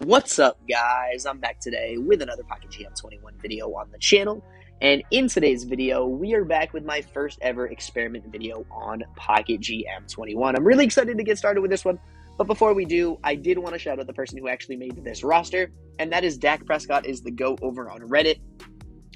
What's up, guys? I'm back today with another Pocket GM21 video on the channel, and in today's video we are back with my first ever experiment video on Pocket GM21. I'm really excited to get started with this one, but before we do, I did want to shout out the person who actually made this roster, and that is Dak Prescott is the GOAT over on Reddit.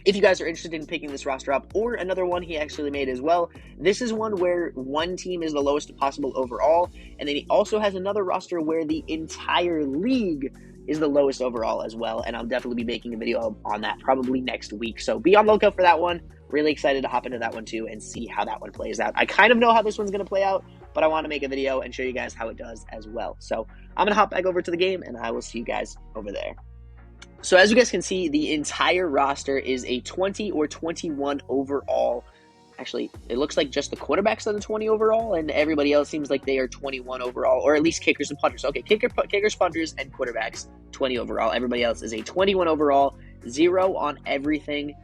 If you guys are interested in picking this roster up, or another one he actually made as well, this is one where one team is the lowest possible overall, and then he also has another roster where the entire league is the lowest overall as well, and I'll definitely be making a video on that probably next week, so be on the lookout for that one. Really excited to hop into that one too and see how that one plays out. I kind of know how this one's going to play out, but I want to make a video and show you guys how it does as well. So I'm going to hop back over to the game, and I will see you guys over there. So as you guys can see, the entire roster is a 20 or 21 overall. Actually, it looks like just the quarterbacks are the 20 overall, and everybody else seems like they are 21 overall, or at least kickers and punters. Okay, kickers, punters, and quarterbacks, 20 overall. Everybody else is a 21 overall, 0 on everything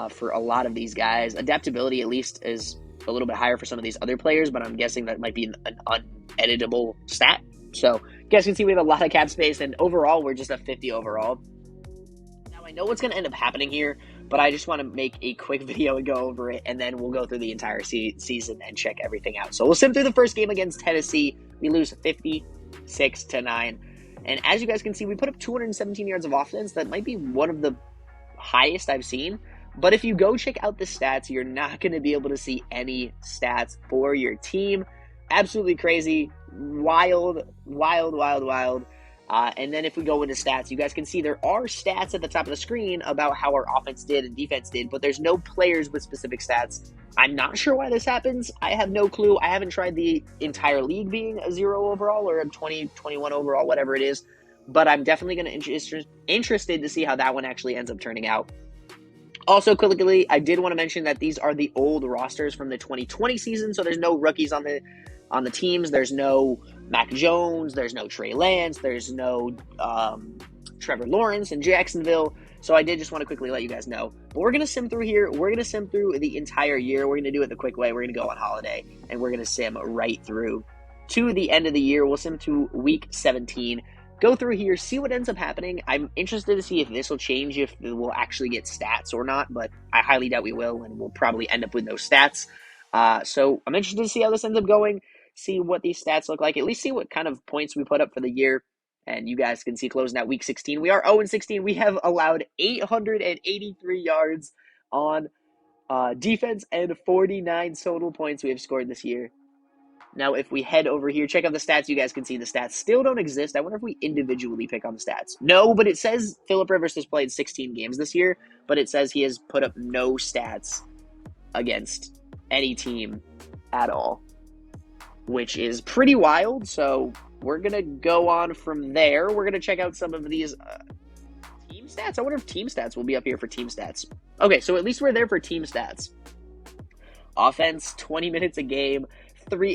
for a lot of these guys. Adaptability, at least, is a little bit higher for some of these other players, but I'm guessing that might be an uneditable stat. So, you guys can see we have a lot of cap space, and overall, we're just a 50 overall. Now, I know what's going to end up happening here, but I just want to make a quick video and go over it, and then we'll go through the entire season and check everything out. So we'll sim through the first game against Tennessee. We lose 56-9. And as you guys can see, we put up 217 yards of offense. That might be one of the highest I've seen. But if you go check out the stats, you're not going to be able to see any stats for your team. Absolutely crazy. Wild. And then if we go into stats, you guys can see there are stats at the top of the screen about how our offense did and defense did, but there's no players with specific stats. I'm not sure why this happens. I have no clue. I haven't tried the entire league being a 0 overall or a 20, 21 overall, whatever it is, but I'm definitely going to interested to see how that one actually ends up turning out. Also, quickly, I did want to mention that these are the old rosters from the 2020 season, so there's no rookies on the teams. There's no Mac Jones, there's no Trey Lance, there's no Trevor Lawrence in Jacksonville. So I did just want to quickly let you guys know. But we're going to sim through here. We're going to sim through the entire year. We're going to do it the quick way. We're going to go on holiday, and we're going to sim right through to the end of the year. We'll sim to week 17. Go through here, see what ends up happening. I'm interested to see if this will change, if we'll actually get stats or not, but I highly doubt we will, and we'll probably end up with no stats. So I'm interested to see how this ends up going, see what these stats look like, at least see what kind of points we put up for the year. And you guys can see closing out week 16. We are 0-16. We have allowed 883 yards on defense and 49 total points we have scored this year. Now, if we head over here, check out the stats, you guys can see the stats still don't exist. I wonder if we individually pick on the stats. No, but it says Phillip Rivers has played 16 games this year, but it says he has put up no stats against any team at all, which is pretty wild. So we're going to go on from there. We're going to check out some of these team stats. I wonder if team stats will be up here for team stats. Okay, so at least we're there for team stats. Offense, 20 minutes a game.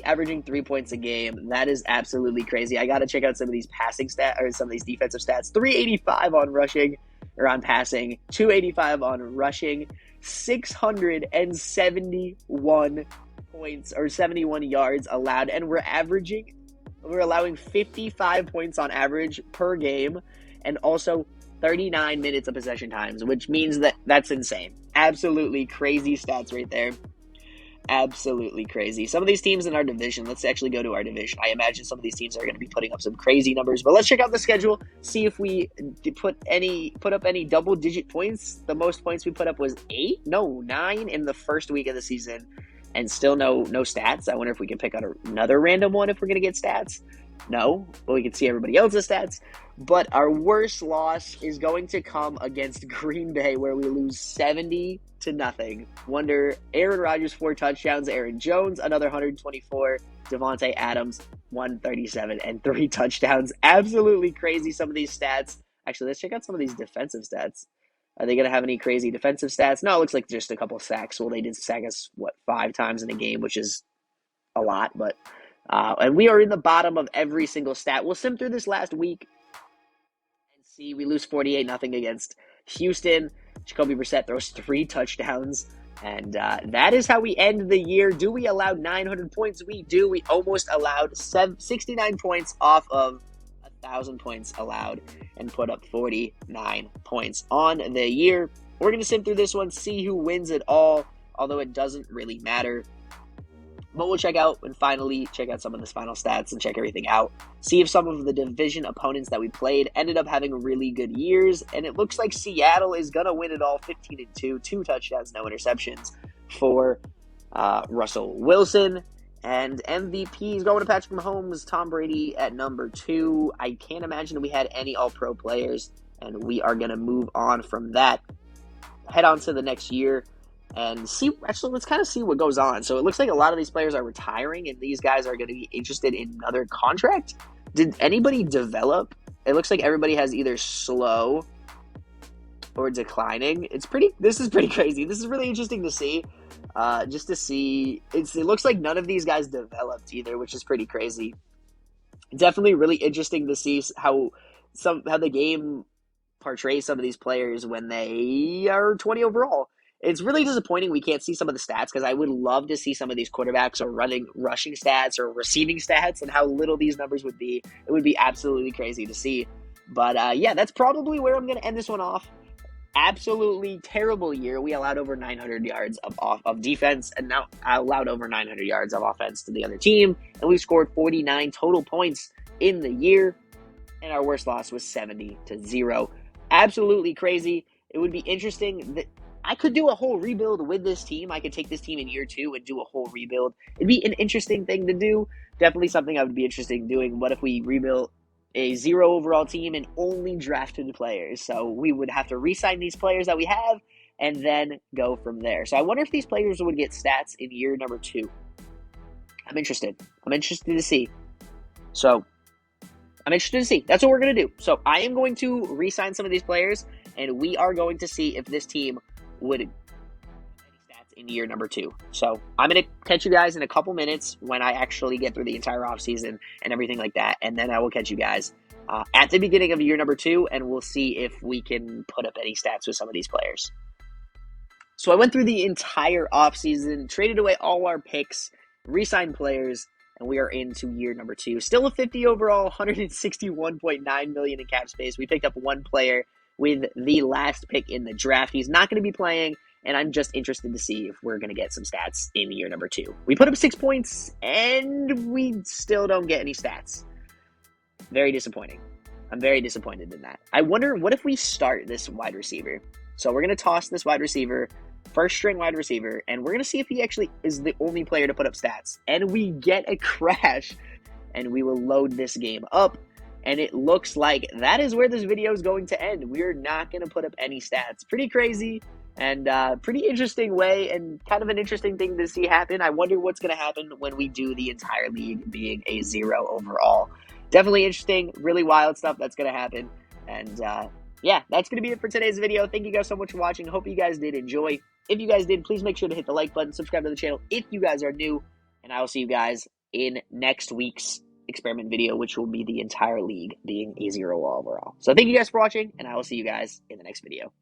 Averaging 3 points a game. That is absolutely crazy. I got to check out some of these passing stats, or some of these defensive stats. 385 on rushing, or on passing. 285 on rushing. 671 points, or 71 yards allowed. And we're allowing 55 points on average per game. And also 39 minutes of possession times, which means that's insane. Absolutely crazy stats right there. Absolutely craany. Some of these teams in our division, let's actually go to our division. I imagine some of these teams are going to be putting up some crazy numbers, but let's check out the schedule, see if we put up any double-digit points. The most points we put up was 9 in the first week of the season, and still no stats. I wonder if we can pick out another random one if we're going to get stats. No, but we can see everybody else's stats. But our worst loss is going to come against Green Bay, where we lose 70-0. Wonder Aaron Rodgers 4 touchdowns, Aaron Jones another 124, Devontae Adams 137 and 3 touchdowns. Absolutely crazy, some of these stats. Actually, let's check out some of these defensive stats. Are they going to have any crazy defensive stats? No, it looks like just a couple sacks. Well, they did sack us 5 times in a game, which is a lot, but and we are in the bottom of every single stat. We'll sim through this last week and see. We lose 48-0 against Houston. Jacoby Brissett throws 3 touchdowns, and that is how we end the year. Do we allow 900 points? We do. We almost allowed 69 points off of 1,000 points allowed and put up 49 points on the year. We're going to sim through this one, see who wins it all, although it doesn't really matter. But we'll check out and finally check out some of the final stats and check everything out. See if some of the division opponents that we played ended up having really good years. And it looks like Seattle is going to win it all 15-2, 2 touchdowns, no interceptions for Russell Wilson. And MVP is going to Patrick Mahomes, Tom Brady at number 2. I can't imagine we had any all-pro players. And we are going to move on from that. Head on to the next year. And see, actually, let's kind of see what goes on. So it looks like a lot of these players are retiring, and these guys are going to be interested in another contract. Did anybody develop? It looks like everybody has either slow or declining. This is pretty crazy. This is really interesting to see. Just to see, it looks like none of these guys developed either, which is pretty crazy. Definitely really interesting to see how the game portrays some of these players when they are 20 overall. It's really disappointing we can't see some of the stats because I would love to see some of these quarterbacks or rushing stats or receiving stats and how little these numbers would be. It would be absolutely crazy to see. But yeah, that's probably where I'm going to end this one off. Absolutely terrible year. We allowed over 900 yards of defense and now allowed over 900 yards of offense to the other team. And we scored 49 total points in the year. And our worst loss was 70-0. Absolutely crazy. It would be interesting that I could do a whole rebuild with this team. I could take this team in year 2 and do a whole rebuild. It'd be an interesting thing to do. Definitely something I would be interested in doing. What if we rebuilt a 0 overall team and only drafted players? So we would have to re-sign these players that we have and then go from there. So I wonder if these players would get stats in year number 2. I'm interested. I'm interested to see. That's what we're going to do. So I am going to re-sign some of these players, and we are going to see if this team would have any stats in year number 2. So I'm going to catch you guys in a couple minutes when I actually get through the entire offseason and everything like that. And then I will catch you guys at the beginning of year number 2, and we'll see if we can put up any stats with some of these players. So I went through the entire offseason, traded away all our picks, re-signed players, and we are into year number 2. Still a 50 overall, $161.9 million in cap space. We picked up one player with the last pick in the draft. He's not going to be playing, and I'm just interested to see if we're going to get some stats in year number 2. We put up 6 points, and we still don't get any stats. Very disappointing. I'm very disappointed in that. I wonder, what if we start this wide receiver? So we're going to toss this wide receiver, first string wide receiver, and we're going to see if he actually is the only player to put up stats. And we get a crash, and we will load this game up. And it looks like that is where this video is going to end. We're not going to put up any stats. Pretty crazy and pretty interesting way and kind of an interesting thing to see happen. I wonder what's going to happen when we do the entire league being a 0 overall. Definitely interesting, really wild stuff that's going to happen. And yeah, that's going to be it for today's video. Thank you guys so much for watching. Hope you guys did enjoy. If you guys did, please make sure to hit the like button, subscribe to the channel if you guys are new, and I will see you guys in next week's experiment video, which will be the entire league being a 0 overall. So thank you guys for watching, and I will see you guys in the next video.